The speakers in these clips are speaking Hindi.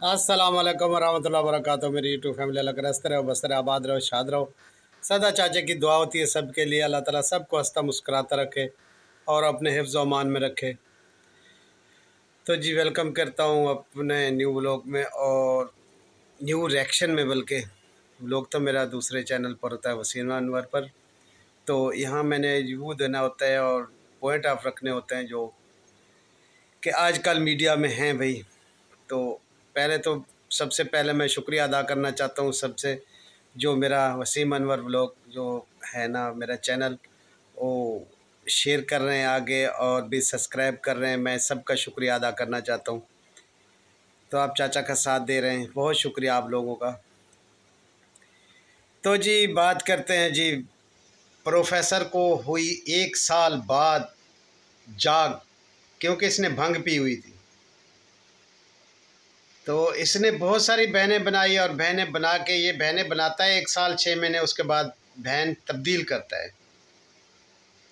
अस्सलाम वालेकुम वरहमतुल्लाहि वबरकातुहू। मेरी यूट्यूब फैमिली अल्लाह का रस्त रहो, बसर आबाद रहो, शाद रहो। सदा चाचा की दुआ होती है सबके लिए, अल्लाह ताला सबको हंसता मुस्कुराता रखे और अपने हिफ्ज़ व अमान में रखे। तो जी वेलकम करता हूँ अपने न्यू व्लॉग में और न्यू रिएक्शन में। बल्कि व्लॉग तो मेरा दूसरे चैनल पर होता है, वसीम अनवर पर। तो यहाँ मैंने रिव्यू देना होता है और पॉइंट ऑफ रखने होते हैं जो कि आजकल मीडिया में हैं भाई। तो पहले तो सबसे पहले मैं शुक्रिया अदा करना चाहता हूँ सबसे, जो मेरा वसीम अनवर व्लॉग जो है ना मेरा चैनल, वो शेयर कर रहे हैं आगे और भी सब्सक्राइब कर रहे हैं। मैं सबका शुक्रिया अदा करना चाहता हूँ। तो आप चाचा का साथ दे रहे हैं, बहुत शुक्रिया आप लोगों का। तो जी बात करते हैं जी, प्रोफेसर को हुई 1 साल बाद जाग, क्योंकि इसने भंग पी हुई थी। तो इसने बहुत सारी बहनें बनाई और बहनें बना के, ये बहनें बनाता है 1 साल 6 महीने, उसके बाद बहन तब्दील करता है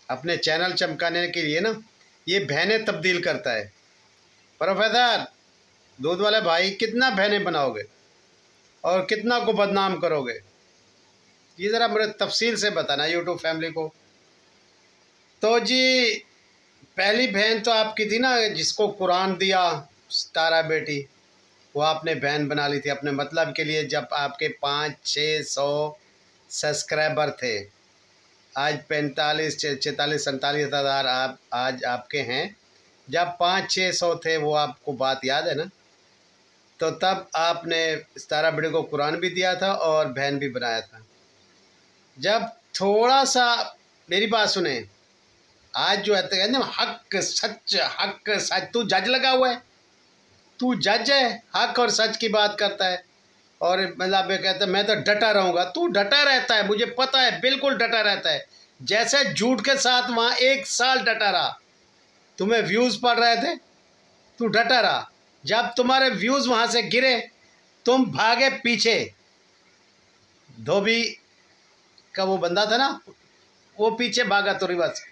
अपने चैनल चमकाने के लिए ना। ये बहनें तब्दील करता है। प्रोफेसर दूध वाले भाई, कितना बहनें बनाओगे और कितना को बदनाम करोगे, ये ज़रा मुझे तफसील से बताना यूट्यूब फैमिली को। तो जी पहली बहन तो आपकी थी ना, जिसको कुरान दिया, तारा बेटी, वो आपने बहन बना ली थी अपने मतलब के लिए, जब आपके 500-600 सब्सक्राइबर थे। आज 45 46 47 हज़ार आप आज आपके हैं। जब 500-600 थे, वो आपको बात याद है ना? तो तब आपने तारा बेटी को कुरान भी दिया था और बहन भी बनाया था। जब थोड़ा सा मेरी बात सुने, आज जो है ना हक सच, तू जज लगा हुआ है, तू जज है, हक और सच की बात करता है। और मतलब ये कहता है मैं तो डटा रहूँगा। तू डटा रहता है, मुझे पता है, बिल्कुल डटा रहता है। जैसे झूठ के साथ वहाँ 1 साल डटा रहा, तुम्हें व्यूज़ पड़ रहे थे, तू डटा रहा। जब तुम्हारे व्यूज़ वहाँ से गिरे, तुम भागे पीछे। धोबी का वो बंदा था ना, वो पीछे भागा तो रिवर्स।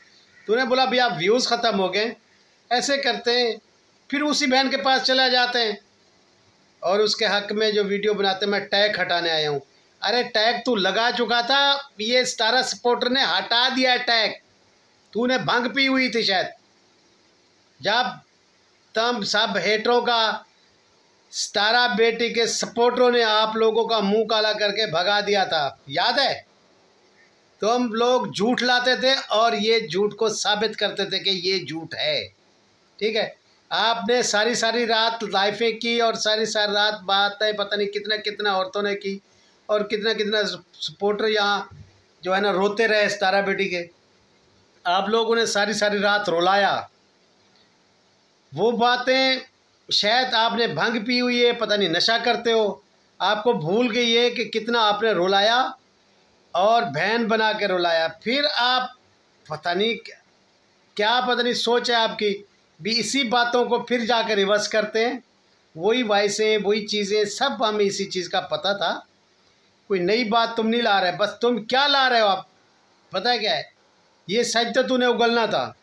तूने बोला भैया व्यूज़ ख़त्म हो गए, ऐसे करते हैं, फिर उसी बहन के पास चला जाते हैं और उसके हक में जो वीडियो बनाते हैं। मैं टैग हटाने आया हूँ। अरे टैग तू लगा चुका था, ये स्टारा सपोर्टर ने हटा दिया टैग। तूने भंग पी हुई थी शायद, जब तब सब हेटरों का, स्टारा बेटी के सपोर्टरों ने आप लोगों का मुंह काला करके भगा दिया था, याद है? तो हम लोग झूठ लाते थे और ये झूठ को साबित करते थे कि ये झूठ है। ठीक है, आपने सारी सारी रात लाइफें की और सारी सारी रात बातें पता नहीं कितना कितना औरतों ने की और कितना कितना सपोर्टर यहाँ जो है ना रोते रहे तारा बेटी के। आप लोगों ने सारी सारी रात रुलाया। वो बातें शायद आपने भंग पी हुई है, पता नहीं नशा करते हो, आपको भूल गई है कि कितना आपने रुलाया और बहन बना के रुलाया। फिर आप पता नहीं क्या पता नहीं सोच है आपकी भी, इसी बातों को फिर जाकर रिवर्स करते हैं। वही वॉइसें, वही चीज़ें, सब हमें इसी चीज़ का पता था। कोई नई बात तुम नहीं ला रहे, बस तुम क्या ला रहे हो आप, पता है क्या है? ये सच तो तूने उगलना था,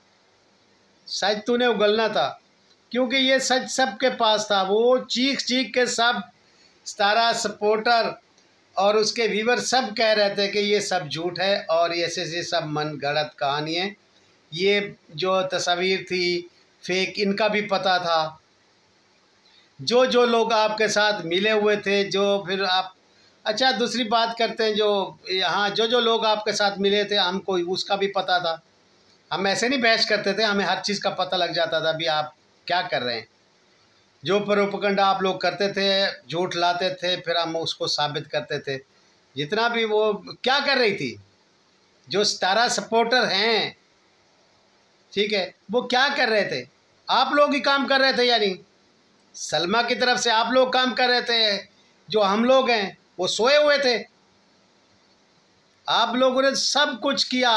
सच तूने उगलना था, क्योंकि ये सच सबके पास था। वो चीख चीख के सब स्टारा सपोर्टर और उसके व्यूवर सब कह रहे थे कि ये सब झूठ है और ये ऐसे सब मन गढ़ंत कहानी है। ये जो तस्वीर थी फेक, इनका भी पता था। जो जो लोग आपके साथ मिले हुए थे, जो फिर आप, अच्छा दूसरी बात करते हैं, जो यहाँ जो जो लोग आपके साथ मिले थे, हमको उसका भी पता था। हम ऐसे नहीं बहस करते थे, हमें हर चीज़ का पता लग जाता था भी आप क्या कर रहे हैं। जो प्रोपगंडा आप लोग करते थे, झूठ लाते थे, फिर हम उसको साबित करते थे। जितना भी वो क्या कर रही थी, जो स्टारा सपोर्टर हैं, ठीक है, वो क्या कर रहे थे? आप लोग ही काम कर रहे थे, यानी सलमा की तरफ से आप लोग काम कर रहे थे। जो हम लोग हैं वो सोए हुए थे। आप लोगों ने सब कुछ किया,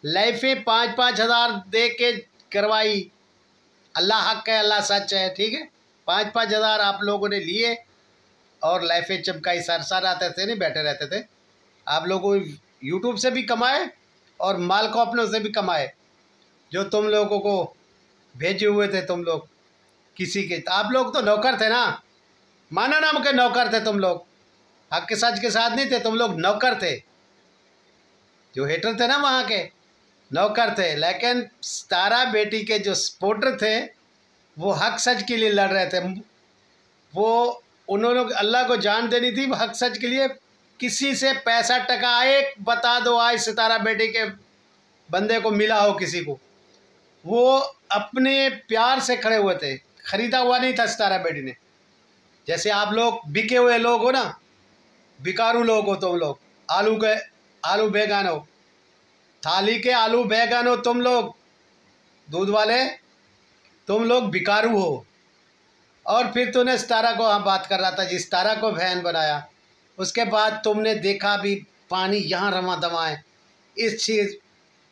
लाइफें 5-5 हज़ार दे के करवाई। अल्लाह हक है, अल्लाह सच है, ठीक है। 5-5 हज़ार आप लोगों ने लिए और लाइफें चमकाई। सरसर आते थे, नहीं बैठे रहते थे। आप लोगों यूट्यूब से भी कमाए और माल को अपनों से भी कमाए, जो तुम लोगों को भेजे हुए थे तुम लोग किसी के। आप लोग तो नौकर थे ना, माना नाम के नौकर थे तुम लोग, हक के सच के साथ नहीं थे, तुम लोग नौकर थे। जो हेटर थे ना वहाँ के नौकर थे, लेकिन सितारा बेटी के जो सपोर्टर थे वो हक सच के लिए लड़ रहे थे। वो उन्होंने अल्लाह को जान देनी थी, हक सच के लिए किसी से पैसा टका आए बता दो आज सितारा बेटी के बंदे को मिला हो किसी को, वो अपने प्यार से खड़े हुए थे, खरीदा हुआ नहीं था सितारा बेटी ने। जैसे आप लोग बिके हुए लोग हो ना, बिकारू लोग हो तुम लोग, आलू बैगन हो, थाली के आलू बैगन हो तुम लोग, दूध वाले तुम लोग बिकारू हो। और फिर तूने सितारा को, हाँ बात कर रहा था जिस सितारा को बहन बनाया, उसके बाद तुमने देखा भी पानी यहाँ रमा दमा है, इस चीज़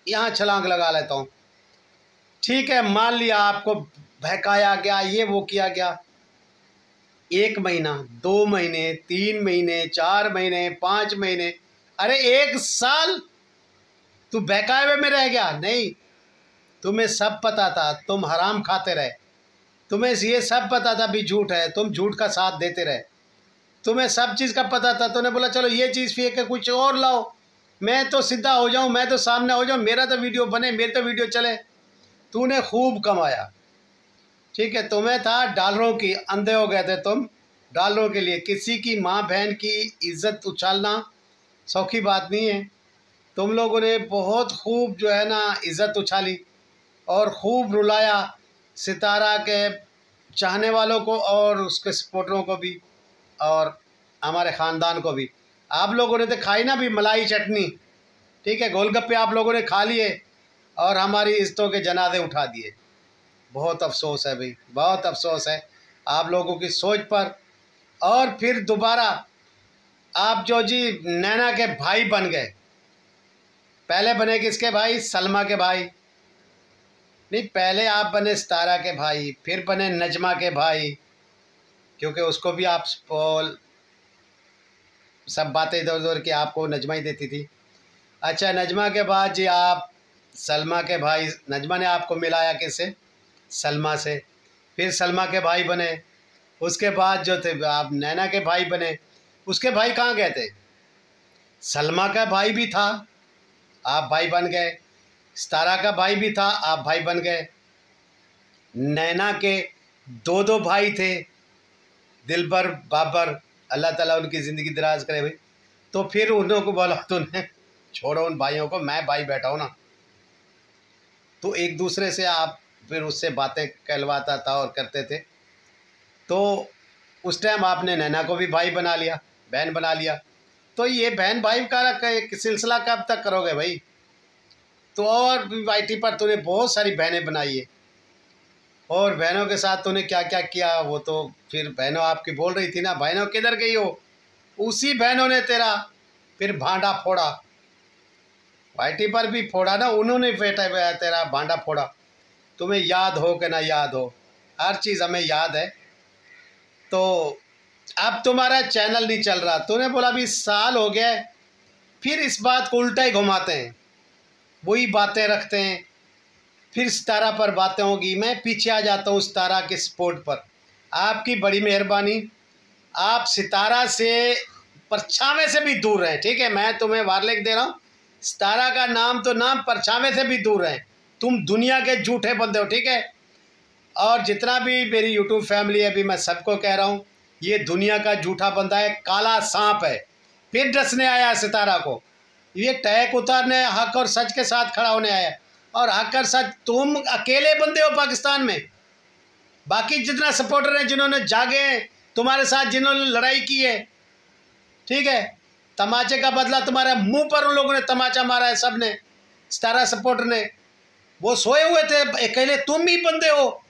यहाँ छलांग लगा लेता हूँ, ठीक है मान लिया आपको बहकाया गया, ये वो किया गया। 1 महीना, 2 महीने, 3 महीने, 4 महीने, 5 महीने, अरे 1 साल तू बहकाए हुए में रह गया? नहीं, तुम्हें सब पता था, तुम हराम खाते रहे, तुम्हें ये सब पता था भी झूठ है, तुम झूठ का साथ देते रहे, तुम्हें सब चीज़ का पता था। तूने बोला चलो ये चीज़ फेंक के कुछ और लाओ, मैं तो सीधा हो जाऊं, मैं तो सामने हो जाऊं, मेरा तो वीडियो बने, मेरे तो वीडियो चले। तूने खूब कमाया, ठीक है, तुम्हें था डॉलरों की, अंधे हो गए थे तुम डॉलरों के लिए। किसी की माँ बहन की इज्जत उछालना सौखी बात नहीं है। तुम लोगों ने बहुत खूब जो है ना इज़्ज़त उछाली और खूब रुलाया सितारा के चाहने वालों को और उसके सपोर्टरों को भी और हमारे ख़ानदान को भी। आप लोगों ने तो खाई ना भी मलाई चटनी, ठीक है, गोलगप्पे आप लोगों ने खा लिए और हमारी इज़्ज़तों के जनाजे उठा दिए। बहुत अफसोस है भाई, बहुत अफसोस है आप लोगों की सोच पर। और फिर दोबारा आप जो जी नैना के भाई बन गए, पहले बने किसके भाई? सलमा के भाई नहीं, पहले आप बने सितारा के भाई, फिर बने नजमा के भाई, क्योंकि उसको भी आप सब बातें इधर उधर की आपको नजमा ही देती थी। अच्छा, नजमा के बाद जी आप सलमा के भाई, नजमा ने आपको मिलाया किससे? सलमा से, फिर सलमा के भाई बने। उसके बाद जो थे आप नैना के भाई बने। उसके भाई कहाँ गए थे? सलमा का भाई भी था, आप भाई बन गए, सितारा का भाई भी था, आप भाई बन गए। नैना के 2 भाई थे, दिलबर बाबर, अल्लाह ताला उनकी ज़िंदगी दराज करे भाई। तो फिर उन्हों को बोला तूने छोड़ो उन भाइयों को, मैं भाई बैठा हूँ ना। तो एक दूसरे से आप फिर उससे बातें कहलवाता था और करते थे। तो उस टाइम आपने नैना को भी भाई बना लिया, बहन बना लिया। तो ये बहन भाई का एक सिलसिला कब तक करोगे भाई? तो और वाईटी पर तूने बहुत सारी बहनें बनाई है और बहनों के साथ तूने क्या क्या किया वो तो फिर बहनों आपकी बोल रही थी ना, बहनों किधर गई हो? उसी बहनों ने तेरा फिर भांडा फोड़ा, वाईटी पर भी फोड़ा ना, उन्होंने बेटा तेरा भांडा फोड़ा। तुम्हें याद हो कि ना याद हो, हर चीज़ हमें याद है। तो अब तुम्हारा चैनल नहीं चल रहा, तूने बोला अभी साल हो गया, फिर इस बात को उल्टा ही घुमाते हैं, वही बातें रखते हैं, फिर सितारा पर बातें होगी। मैं पीछे आ जाता हूँ सितारा के सपोर्ट पर। आपकी बड़ी मेहरबानी, आप सितारा से परछावे से भी दूर रहें, ठीक है, मैं तुम्हें वार्निंग दे रहा हूँ, सितारा का नाम तो नाम, परछावे से भी दूर रहें। तुम दुनिया के झूठे बंदे हो, ठीक है। और जितना भी मेरी यूट्यूब फैमिली है, अभी मैं सबको कह रहा हूँ, ये दुनिया का झूठा बंदा है, काला सांप है, फिर डसने आया सितारा को। ये टैग उतारने, हक और सच के साथ खड़ा होने आया। और हक और सच तुम अकेले बंदे हो पाकिस्तान में, बाकी जितना सपोर्टर हैं जिन्होंने जागे हैं तुम्हारे साथ, जिन्होंने लड़ाई की है, ठीक है, तमाचे का बदला तुम्हारे मुंह पर उन लोगों ने तमाचा मारा है, सब ने, सितारा सपोर्टर ने। वो सोए हुए थे, अकेले तुम ही बंदे हो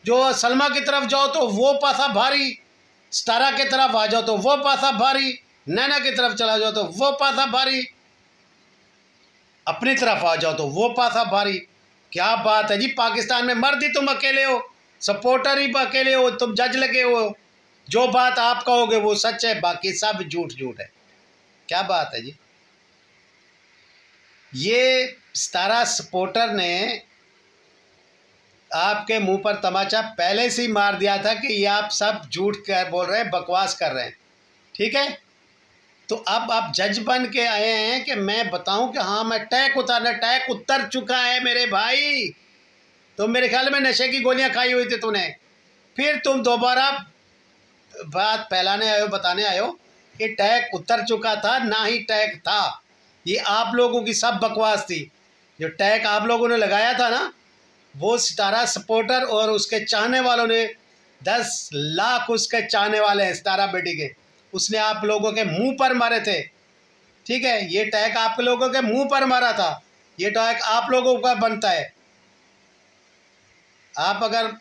जो सलमा की तरफ जाओ तो वो पासा भारी, सितारा की तरफ आ जाओ तो वो पासा भारी, नैना की तरफ चला जाओ तो वो पासा भारी, अपनी तरफ आ जाओ तो वो पासा भारी। क्या बात है जी, पाकिस्तान में मर्द ही तुम अकेले हो, सपोर्टर ही अकेले हो, तुम जज लगे हो, जो बात आप कहोगे वो सच है, बाकी सब झूठ झूठ है। क्या बात है जी। ये सितारा सपोर्टर ने आपके मुंह पर तमाचा पहले से ही मार दिया था कि ये आप सब झूठ कर बोल रहे हैं, बकवास कर रहे हैं, ठीक है। तो अब आप जज बन के आए हैं कि मैं बताऊं कि हाँ मैं टैग उतारना, टैग उतर चुका है मेरे भाई। तो मेरे ख्याल में नशे की गोलियां खाई हुई थी तूने, फिर तुम दोबारा बात फैलाने आए हो, बताने आए हो कि टैग उतर चुका था, ना ही टैग था। ये आप लोगों की सब बकवास थी। जो टैग आप लोगों ने लगाया था ना, वो सितारा सपोर्टर और उसके चाहने वालों ने 10 लाख उसके चाहने वाले हैं सितारा बेटी के, उसने आप लोगों के मुंह पर मारे थे, ठीक है। ये टैग आप लोगों के मुंह पर मारा था, ये टैग आप लोगों का बनता है। आप अगर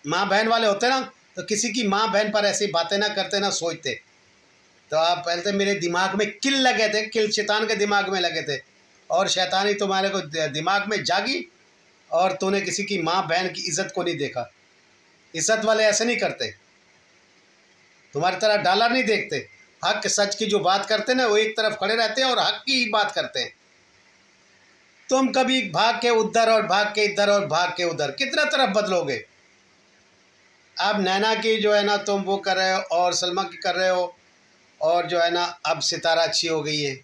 माँ बहन वाले होते ना तो किसी की माँ बहन पर ऐसी बातें ना करते, ना सोचते। तो आप पहले तो मेरे दिमाग में किल लगे थे, किल शैतान के दिमाग में लगे थे, और शैतानी तुम्हारे को दिमाग में जागी, और तूने किसी की माँ बहन की इज्जत को नहीं देखा। इज्जत वाले ऐसे नहीं करते, तुम्हारी तरह डॉलर नहीं देखते। हक सच की जो बात करते ना, वो एक तरफ खड़े रहते हैं और हक की बात करते हैं। तुम कभी भाग के उधर और भाग के इधर और भाग के उधर, कितना तरफ बदलोगे। अब नैना की जो है ना तुम वो कर रहे हो, और सलमा की कर रहे हो, और जो है ना अब सितारा अच्छी हो गई है।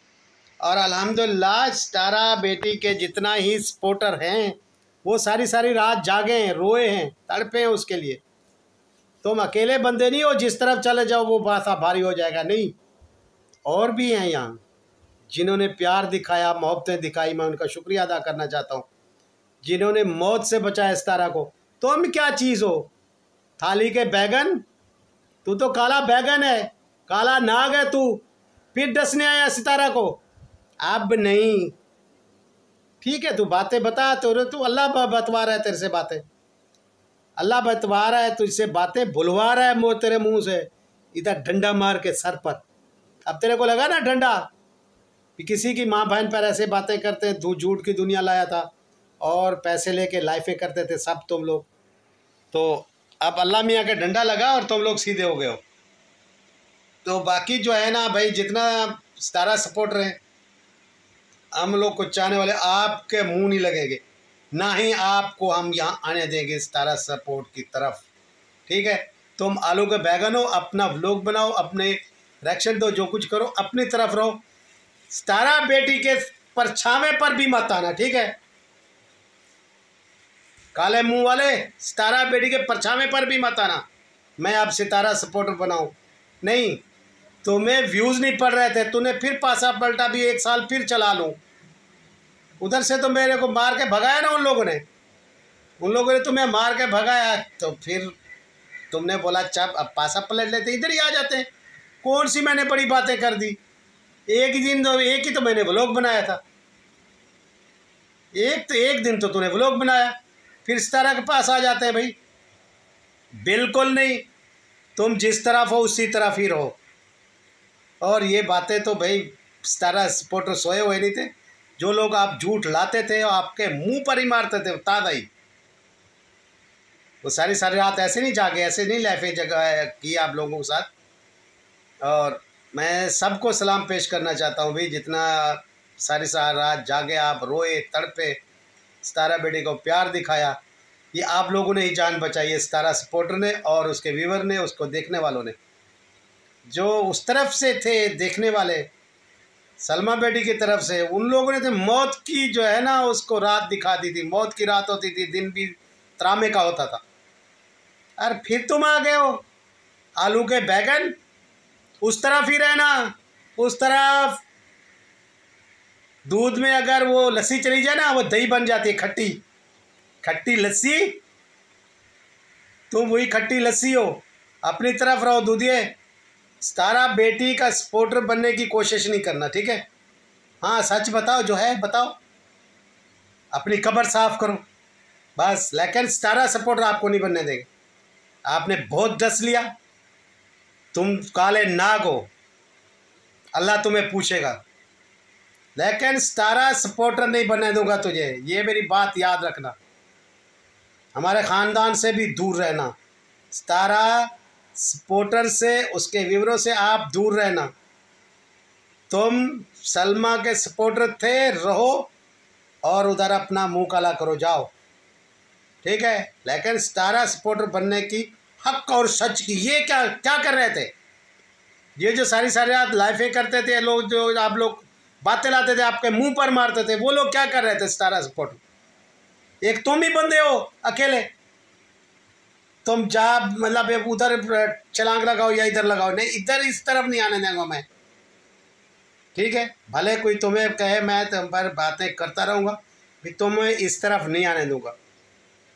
और अल्हम्दुलिल्लाह सितारा बेटी के जितना ही सपोर्टर हैं वो सारी सारी रात जागे हैं, रोए हैं, तड़पे हैं उसके लिए। तुम अकेले बंदे नहीं हो जिस तरफ चले जाओ वो बासा भारी हो जाएगा, नहीं। और भी हैं यहाँ जिन्होंने प्यार दिखाया, मोहब्बतें दिखाई, मैं उनका शुक्रिया अदा करना चाहता हूँ। जिन्होंने मौत से बचाया सितारा को। तुम क्या चीज़ हो, थाली के बैगन? तू तो काला बैगन है, काला नाग है तू, फिर डसने आया सितारा को। अब नहीं, ठीक है, तू बातें बता, तू अल्लाह बतवा रहा है तेरे से बातें, अल्लाह बतवा रहा है तुझसे बातें, बुलवा रहा है मोह तेरे मुंह से, इधर डंडा मार के सर पर। अब तेरे को लगा ना डंडा कि किसी की माँ बहन पर ऐसे बातें करते हैं, झूठ की दुनिया लाया था और पैसे लेके लाइफें करते थे सब तुम लोग। तो अब अल्लाह मियाँ का डंडा लगा और तुम लोग सीधे हो गए हो। तो बाकी जो है ना भाई, जितना सितारा सपोर्ट रहे, हम लोग को चाहने वाले आपके मुंह नहीं लगेंगे, ना ही आपको हम यहाँ आने देंगे सितारा सपोर्ट की तरफ, ठीक है। तुम आलू के बैगन हो, अपना व्लॉग बनाओ, अपने रिएक्शन दो, जो कुछ करो, अपनी तरफ रहो। सितारा बेटी के परछावे पर भी मत आना, ठीक है। काले मुंह वाले, सितारा बेटी के परछावे पर भी मत आना। मैं अब सितारा सपोर्टर बनाऊं नहीं, तुम्हें व्यूज़ नहीं पड़ रहे थे, तूने फिर पासा पलटा भी, 1 साल फिर चला लूँ। उधर से तो मेरे को मार के भगाया ना उन लोगों ने तुम्हें मार के भगाया, तो फिर तुमने बोला चप अब पासा पलट लेते, इधर ही आ जाते हैं। कौन सी मैंने बड़ी बातें कर दी, एक ही तो मैंने व्लॉग बनाया था, एक दिन तो तूने व्लॉग बनाया, फिर सितारा के पास आ जाते हैं भाई। बिल्कुल नहीं, तुम जिस तरफ हो उसी तरफ ही रहो। और ये बातें तो भाई सितारा सपोर्टर सोए हुए नहीं थे, जो लोग आप झूठ लाते थे आपके मुंह पर ही मारते थे, ताज़ा ही। वो सारी सारी रात ऐसे नहीं जागे, ऐसे नहीं लाइफें जगह की आप लोगों के साथ। और मैं सबको सलाम पेश करना चाहता हूँ भाई, जितना सारी सारी रात जागे आप, रोए तड़पे, सितारा बेटी को प्यार दिखाया, ये आप लोगों ने ही जान बचाई है, सितारा सपोर्टर ने और उसके व्यूवर ने, उसको देखने वालों ने। जो उस तरफ से थे देखने वाले, सलमा बेटी की तरफ से, उन लोगों ने तो मौत की जो है ना उसको रात दिखा दी थी। मौत की रात होती थी, दिन भी ड्रामे का होता था। अरे फिर तुम आ गए हो आलू के बैगन, उस तरफ ही रहना, उस तरफ। दूध में अगर वो लस्सी चली जाए ना, वो दही बन जाती है, खट्टी खट्टी लस्सी। तुम वही खट्टी लस्सी हो, अपनी तरफ रहो दूधिए। सितारा बेटी का सपोर्टर बनने की कोशिश नहीं करना, ठीक है। हाँ सच बताओ, जो है बताओ, अपनी कब्र साफ करो बस, लेकिन सितारा सपोर्टर आपको नहीं बनने देंगे। आपने बहुत डस लिया, तुम काले नाग हो, अल्लाह तुम्हें पूछेगा, लेकिन सितारा सपोर्टर नहीं बनने दूंगा तुझे, ये मेरी बात याद रखना। हमारे ख़ानदान से भी दूर रहना, सितारा सपोर्टर से, उसके व्यूअरों से आप दूर रहना। तुम सलमा के सपोर्टर थे, रहो, और उधर अपना मुंह काला करो, जाओ। ठीक है। लेकिन सितारा सपोर्टर बनने की हक और सच की ये क्या क्या कर रहे थे? ये जो सारी रात लाइफें करते थे लोग, जो आप लोग बातें लाते थे आपके मुंह पर मारते थे, वो लोग क्या कर रहे थे सितारा सपोर्टर? एक तुम ही बंदे हो अकेले, तुम जा मतलब उधर छलांग लगाओ या इधर लगाओ, नहीं इधर इस तरफ नहीं आने देंगे मैं, ठीक है। भले कोई तुम्हें कहे मैं तुम पर बातें करता रहूँगा, भी तुम्हें इस तरफ नहीं आने दूंगा।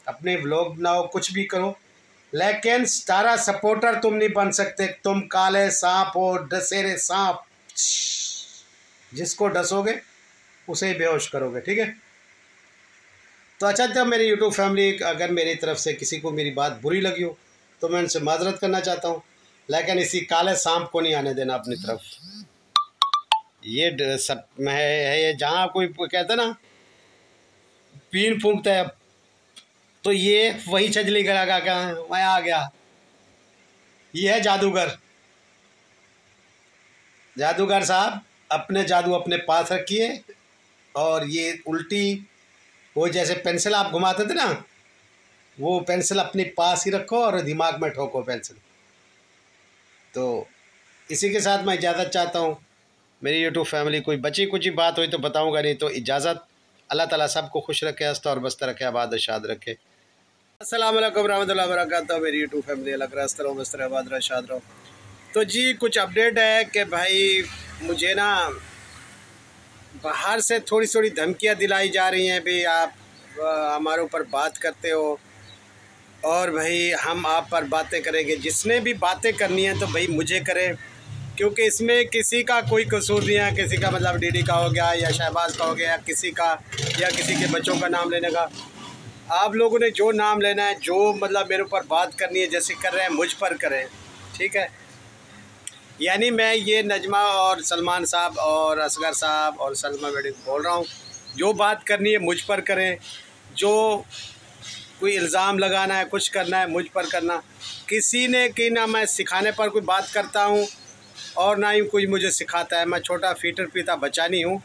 अपने व्लॉग बनाओ, कुछ भी करो, लेकिन सितारा सपोर्टर तुम नहीं बन सकते। तुम काले सांप हो, डसेरे सांप, जिसको डसोगे उसे ही बेहोश करोगे, ठीक है। तो अच्छा, जब मेरी यूट्यूब फैमिली, अगर मेरी तरफ से किसी को मेरी बात बुरी लगी हो तो मैं उनसे माजरत करना चाहता हूँ, लेकिन इसी काले सांप को नहीं आने देना अपनी तरफ। ये सब है, ये जहाँ कोई कहता ना पीन फूंकता है, तो ये वही छजली करा का मैं आ गया। ये है जादूगर। जादूगर साहब, अपने जादू अपने पास रखिए, और ये उल्टी वो जैसे पेंसिल आप घुमाते थे ना, वो पेंसिल अपने पास ही रखो और दिमाग में ठोको पेंसिल। तो इसी के साथ मैं इजाज़त चाहता हूँ। मेरी यूट्यूब फैमिली, कोई बची कुछ बात हुई तो बताऊँगा, नहीं तो इजाज़त। अल्लाह ताला सबको खुश रखे, हंसता और बसता रखे, आबाद शाद रखे। अस्सलाम वालेकुम रहमतुल्लाहि व बरकातहू। मेरी यूट्यूब फैमिली, अल्लाह का हंसता रहो, मस्त रहो, आबाद रहो, शाद रहो। तो जी कुछ अपडेट है कि भाई मुझे ना बाहर से थोड़ी थोड़ी धमकियाँ दिलाई जा रही हैं, भाई आप हमारे ऊपर बात करते हो और भाई हम आप पर बातें करेंगे। जिसने भी बातें करनी है तो भाई मुझे करें, क्योंकि इसमें किसी का कोई कसूर नहीं है। किसी का मतलब डीडी का हो गया या शहबाज का हो गया, किसी का या किसी के बच्चों का नाम लेने का। आप लोगों ने जो नाम लेना है, जो मतलब मेरे ऊपर बात करनी है, जैसे कर रहे हैं मुझ पर करें, ठीक है। यानी मैं ये नजमा और सलमान साहब और असगर साहब और सलमा बेटी बोल रहा हूँ, जो बात करनी है मुझ पर करें। जो कोई इल्ज़ाम लगाना है, कुछ करना है, मुझ पर करना। किसी ने कि ना मैं सिखाने पर कोई बात करता हूँ और ना ही कोई मुझे सिखाता है। मैं छोटा फीटर पीता बच्चा नहीं हूँ।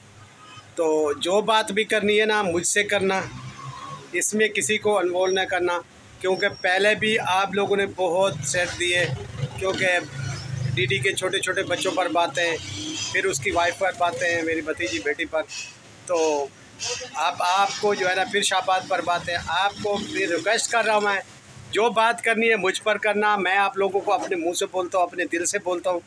तो जो बात भी करनी है ना मुझसे करना, इसमें किसी को इन्वॉल्व न करना, क्योंकि पहले भी आप लोगों ने बहुत सेट दिए। क्योंकि डीडी के छोटे छोटे बच्चों पर बातें, फिर उसकी वाइफ पर बातें, मेरी भतीजी बेटी पर, तो अब आपको जो है ना फिर शाबाद पर बातें। आपको फिर रिक्वेस्ट कर रहा हूँ मैं, जो बात करनी है मुझ पर करना। मैं आप लोगों को अपने मुंह से बोलता हूँ, अपने दिल से बोलता हूँ,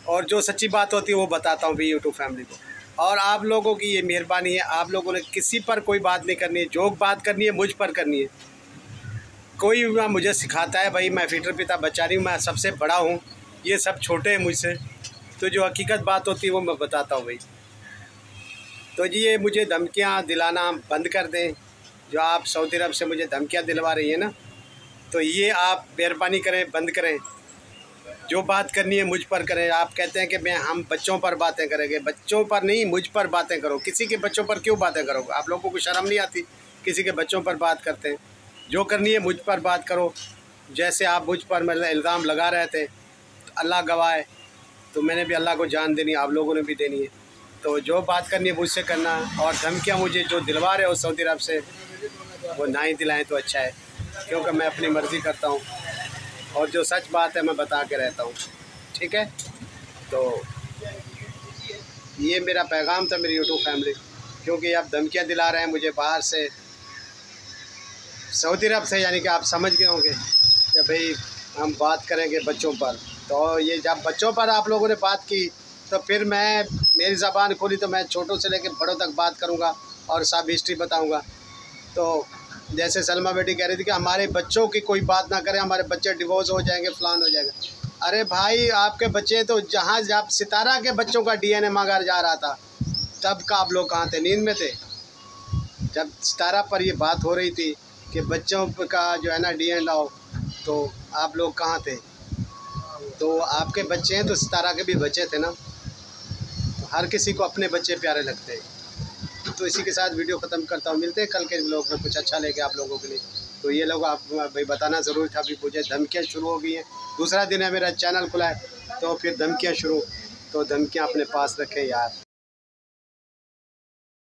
और जो सच्ची बात होती है वो बताता हूँ भी यूट्यूब फैमिली को। और आप लोगों की ये मेहरबानी है, आप लोगों ने किसी पर कोई बात नहीं करनी है। जो बात करनी है मुझ पर करनी है। कोई ना मुझे सिखाता है भाई, मैं फीटर पिता बच्चा नहीं हूँ, मैं सबसे बड़ा हूँ, ये सब छोटे हैं मुझसे। तो जो हकीकत बात होती है वो मैं बताता हूँ भाई। तो जी ये मुझे धमकियाँ दिलाना बंद कर दें। जो आप सऊदी अरब से मुझे धमकियाँ दिलवा रही हैं ना, तो ये आप मेहरबानी करें, बंद करें। जो बात करनी है मुझ पर करें। आप कहते हैं कि हम बच्चों पर बातें करेंगे, बच्चों पर नहीं, मुझ पर बातें करो। किसी के बच्चों पर क्यों बातें करोगे? आप लोगों को शर्म नहीं आती? किसी के बच्चों पर बात करते हैं। जो करनी है मुझ पर बात करो। जैसे आप मुझ पर मतलब इल्ज़ाम लगा रहे थे, अल्लाह गवाह है, तो मैंने भी अल्लाह को जान देनी है, आप लोगों ने भी देनी है। तो जो बात करनी है मुझसे करना, और धमकियाँ मुझे जो दिलवा रहे हो सऊदी अरब से, वो ना ही दिलाएँ तो अच्छा है, क्योंकि मैं अपनी मर्ज़ी करता हूँ और जो सच बात है मैं बता के रहता हूँ, ठीक है। तो ये मेरा पैगाम था मेरी यूट्यूब फैमिली, क्योंकि आप धमकियाँ दिला रहे हैं मुझे बाहर से, सऊदी अरब से, यानी कि आप समझ गए होंगे कि भाई हम बात करेंगे बच्चों पर। तो ये जब बच्चों पर आप लोगों ने बात की, तो फिर मेरी ज़बान खोली तो मैं छोटों से लेकर बड़ों तक बात करूँगा और सब हिस्ट्री बताऊँगा। तो जैसे सलमा बेटी कह रही थी कि हमारे बच्चों की कोई बात ना करें, हमारे बच्चे डिवोर्स हो जाएंगे, फलान हो जाएगा। अरे भाई आपके बच्चे तो जहाँ जब सितारा के बच्चों का DNA मांगा जा रहा था, तब का आप लोग कहाँ थे? नींद में थे? जब सितारा पर ये बात हो रही थी कि बच्चों का जो है ना DNA लाओ, तो आप लोग कहाँ थे? तो आपके बच्चे हैं तो सितारा के भी बच्चे थे ना। तो हर किसी को अपने बच्चे प्यारे लगते हैं। तो इसी के साथ वीडियो ख़त्म करता हूँ। मिलते हैं कल के लोग में कुछ अच्छा लेके आप लोगों के लिए। तो ये लोग आप भाई बताना ज़रूरी था। अभी मुझे धमकियाँ शुरू हो गई हैं, दूसरा दिन है मेरा चैनल खुला है, तो फिर धमकियाँ शुरू। तो धमकियाँ अपने पास रखें यार।